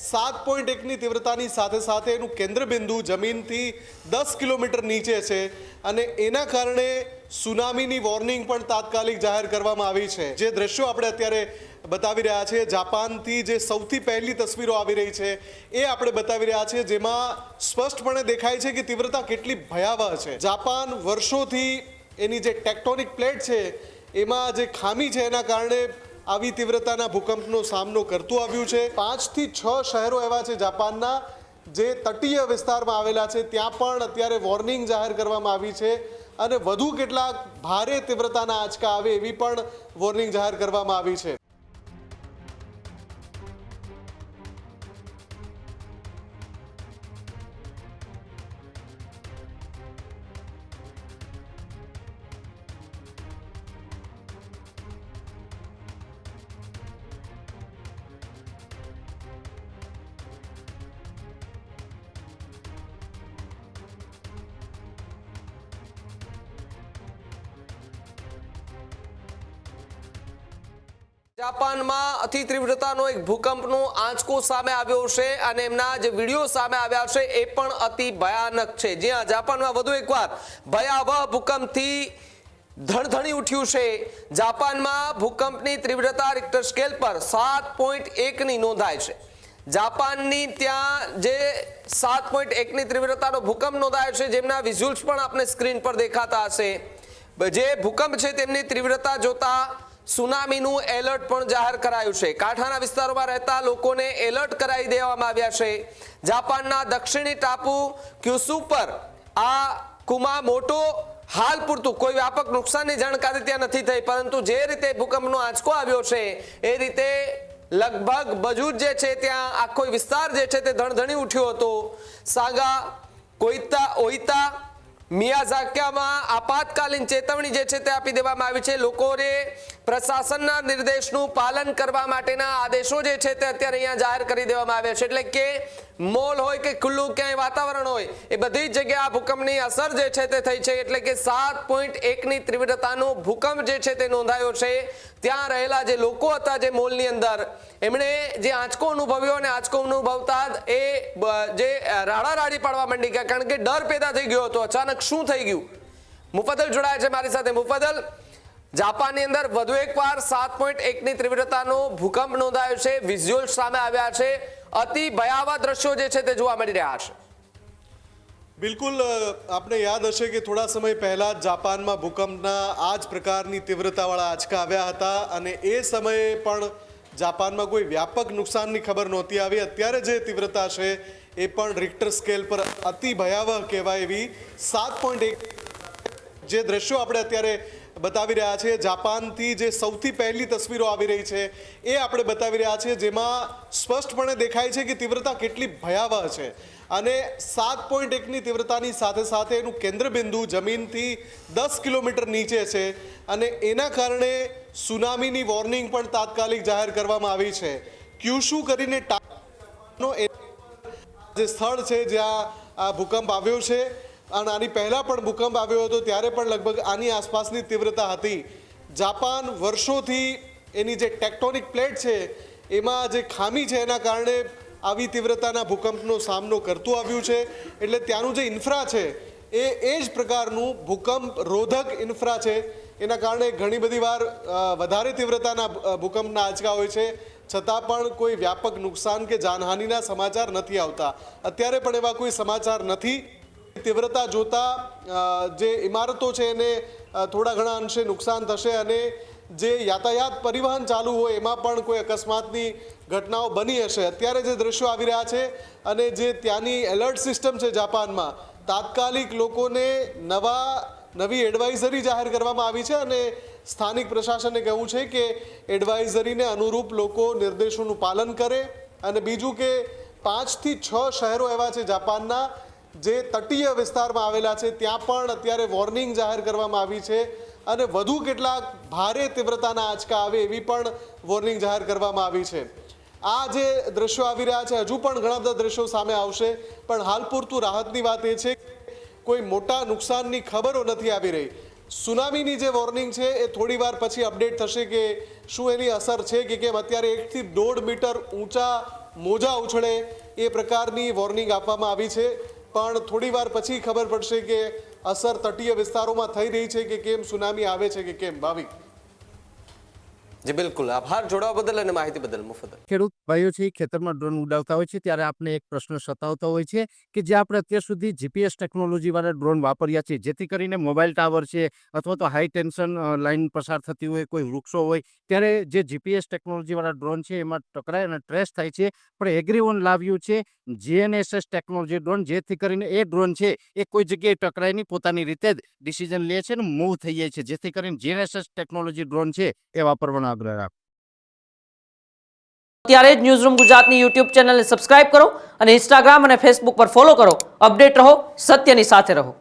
7.1ની તીવ્રતાની સાથે સાથે એનું કેન્દ્રબિંદુ જમીનથી 10 કિલોમીટર નીચે છે અને એના કારણે સુનામીની વોર્નિંગ પણ તાત્કાલિક જાહેર કરવામાં આવી છે। જે દ્રશ્યો આપણે અત્યારે બતાવી રહ્યા છે, જાપાનથી જે સૌથી પહેલી તસવીરો આવી રહી છે એ આપણે બતાવી રહ્યા છે, જેમાં સ્પષ્ટપણે દેખાય છે કે તીવ્રતા કેટલી ભયાવહ છે। જાપાન વર્ષોથી એની જે ટેક્ટોનિક પ્લેટ છે એમાં જે ખામી છે એના કારણે આવી તીવ્રતાના ભૂકંપનો સામનો કરતું આવ્યું છે। 5 થી 6 શહેરો એવા છે જાપાનના જે તટીય વિસ્તારમાં આવેલા છે, ત્યાં પણ અત્યારે વોર્નિંગ જાહેર કરવામાં આવી છે અને વધુ કેટલાક ભારે તીવ્રતાના આંચકા આવે એવી પણ વોર્નિંગ જાહેર કરવામાં આવી છે। જાપાનમાં અતિ તીવ્રતાનો એક ભૂકંપનો આંચકો સામે આવ્યો છે અને એમના જે વિડીયો સામે આવ્યા છે એ પણ અતિ ભયાનક છે। જ્યાં જાપાનમાં વધુ એકવાર ભયાવહ ભૂકંપથી ધણધણી ઉઠ્યું છે। જાપાનમાં ભૂકંપની તીવ્રતા રિક્ટર સ્કેલ પર 7.1ની નોંધાય છે। જાપાનની ત્યાં જે 7.1ની તીવ્રતાનો ભૂકંપ નોંધાયો છે, જેમના વિઝ્યુઅલ્સ પણ આપણે સ્ક્રીન પર દેખાતા હશે। જે ભૂકંપ છે તેમની તીવ્રતા જોતા સુનામીનું એલર્ટ પણ જાહેર કરાયું છે। કાંઠાના વિસ્તારોમાં રહેતા લોકોને એલર્ટ કરાવી દેવામાં આવ્યા છે। જાપાનના દક્ષિણી ટાપુ ક્યુસુ પર આ કુમામોટો હાલ પૂરતું કોઈ વ્યાપક નુકસાનની જાણકારી ત્યાં નથી થઈ, પરંતુ જે રીતે ભૂકંપનો આંચકો આવ્યો છે એ રીતે લગભગ બધું જે છે ત્યાં આખો વિસ્તાર જે છે તે ધણધણી ઉઠ્યો હતો। સાગા, ઓઈતા, મિયાઝાકીમાં આપાતકાલીન ચેતવણી જે છે તે આપી દેવામાં આવી છે। લોકોને પ્રશાસનના નિર્દેશનું પાલન કરવા માટેના આદેશો જે છે તે અત્યારે અહીંયા જાહેર કરી દેવામાં આવ્યા છે। એટલે કે મોલ હોય કે ખુલ્લું ક્યાંય વાતાવરણ હોય એ બધી જ જગ્યાએ આ ભૂકંપની અસર જે છે તે થઈ છે। એટલે કે 7.1ની તીવ્રતાનો ભૂકંપ જે છે તે નોંધાયો છે। ત્યાં રહેલા જે લોકો હતા જે મોલની અંદર, એમણે જે આંચકો અનુભવ્યો અને આંચકો અનુભવતા એ જે રાડારાડી પાડવા માંડી ગયા, કારણ કે ડર પેદા થઈ ગયો હતો। અચાનક શું થઈ ગયું? મુફદ્દલ જોડાયા છે મારી સાથે। મુફદ્દલ, જાપાનની અંદર વધુ એકવાર 7.1ની તીવ્રતાનો ભૂકંપ નોંધાયો છે, વિઝ્યુઅલ સામે આવ્યા છે, અતિ ભયાવહ દ્રશ્યો જે છે તે જોવા મળી રહ્યા છે। બિલકુલ, આપણે યાદ હશે કે થોડા સમય પહેલા જ જાપાનમાં ભૂકંપના આ જ પ્રકારની તીવ્રતાવાળા આંચકા આવ્યા હતા અને એ સમયે પણ જાપાનમાં કોઈ વ્યાપક નુકસાનની ખબર નહોતી આવી। અત્યારે જે તીવ્રતા છે એ પણ રિક્ટર સ્કેલ પર અતિ ભયાવહ કહેવાય એવી 7.1। જે દ્રશ્યો આપણે અત્યારે બતાવી રહ્યા છે, જાપાનથી જે સૌથી પહેલી તસવીરો આવી રહી છે એ આપણે બતાવી રહ્યા છે, જેમાં સ્પષ્ટપણે દેખાય છે કે તીવ્રતા કેટલી ભયાવહ છે અને 7.1ની તીવ્રતાની સાથે સાથે એનું કેન્દ્રબિંદુ જમીનથી 10 કિલોમીટર નીચે છે અને એના કારણે સુનામીની વોર્નિંગ પણ તાત્કાલિક જાહેર કરવામાં આવી છે। ક્યુશુ કરીને જે સ્થળ છે જ્યાં આ ભૂકંપ આવ્યો છે અને આની પહેલાં પણ ભૂકંપ આવ્યો હતો ત્યારે પણ લગભગ આની આસપાસની તીવ્રતા હતી। જાપાન વર્ષોથી એની જે ટેક્ટોનિક પ્લેટ છે એમાં જે ખામી છે એના કારણે આવી તીવ્રતાના ભૂકંપનો સામનો કરતું આવ્યું છે। એટલે ત્યાંનું જે ઇન્ફ્રા છે એ જ પ્રકારનું ભૂકંપ રોધક ઇન્ફ્રા છે। એના કારણે ઘણી બધી વાર વધારે તીવ્રતાના ભૂકંપના આંચકા હોય છે, છતાં પણ કોઈ વ્યાપક નુકસાન કે જાનહાનિના સમાચાર નથી આવતા। અત્યારે પણ એવા કોઈ સમાચાર નથી। તીવ્રતા જોતા જે ઇમારતો છે એને થોડા ઘણા અંશે નુકસાન થશે અને જે યાતાયાત પરિવહન ચાલુ હોય એમાં પણ કોઈ અકસ્માતની ઘટનાઓ બની હશે। અત્યારે જે દ્રશ્યો આવી રહ્યા છે અને જે ત્યાંની એલર્ટ સિસ્ટમ છે જાપાનમાં, તાત્કાલિક લોકોને નવી એડવાઇઝરી જાહેર કરવામાં આવી છે અને સ્થાનિક પ્રશાસને કહ્યું છે કે એડવાઇઝરીને અનુરૂપ લોકો નિર્દેશોનું પાલન કરે। અને બીજું કે 5 થી 6 શહેરો એવા છે જાપાનના જે તટીય વિસ્તારમાં આવેલા છે, ત્યાં પણ અત્યારે વોર્નિંગ જાહેર કરવામાં આવી છે અને વધુ કેટલાક ભારે તીવ્રતાના આંચકા આવે એવી પણ વોર્નિંગ જાહેર કરવામાં આવી છે। આ જે દ્રશ્યો આવી રહ્યા છે, હજુ પણ ઘણા બધા દ્રશ્યો સામે આવશે, પણ હાલ પૂરતું રાહતની વાત એ છે કોઈ મોટા નુકસાનની ખબરો નથી આવી રહી। સુનામીની જે વોર્નિંગ છે એ થોડી વાર પછી અપડેટ થશે કે શું એની અસર છે કે કેમ। અત્યારે 1 થી 1.5 મીટર ઊંચા મોજા ઉછળે એ પ્રકારની વોર્નિંગ આપવામાં આવી છે, પણ થોડી વાર પછી ખબર પડશે કે અસર તટીય વિસ્તારોમાં થઈ રહી છે કે કેમ, સુનામી આવે છે કે કેમ. ભાવિક. જી બિલકુલ, આભાર જોડાવા બદલ અને માહિતી બદલ મુફદ્દલ. ખેડૂત ભાઈઓ છે ખેતરમાં ડ્રોન ઉડાવતા હોય છે ત્યારે આપણે એક પ્રશ્ન સતાવતો હોય છે કે જે આપણે અત્યાર સુધી જીપીએસ ટેકનોલોજી વાળા ડ્રોન વાપર્યા છે, જેથી કરીને મોબાઈલ ટાવર છે અથવા તો હાઈ ટેન્શન લાઈન પસાર થતી હોય, કોઈ વૃક્ષો હોય, ત્યારે જે જીપીએસ ટેકનોલોજી વાળા ડ્રોન છે એમાં ટકરાય અને ટ્રેસ થાય છે. પણ એગ્રીઓન લાવ્યું છે જીએનએસએસ ટેકનોલોજી ડ્રોન, જેથી કરીને એ ડ્રોન છે એ કોઈ જગ્યાએ ટકરાય નહીં, પોતાની રીતે જ ડિસિઝન લે છે અને મૂવ થઈ જાય છે, જેથી કરીને જીએનએસએસ ટેકનોલોજી ડ્રોન છે એ વાપરવાનો આગ્રહ રાખો. અત્યારે જ ન્યૂઝરૂમ ગુજરાતની યુટ્યુબ ચેનલને સબસ્ક્રાઇબ કરો અને ઇન્સ્ટાગ્રામ અને ફેસબુક પર ફોલો કરો. અપડેટ રહો, સત્યની સાથે રહો.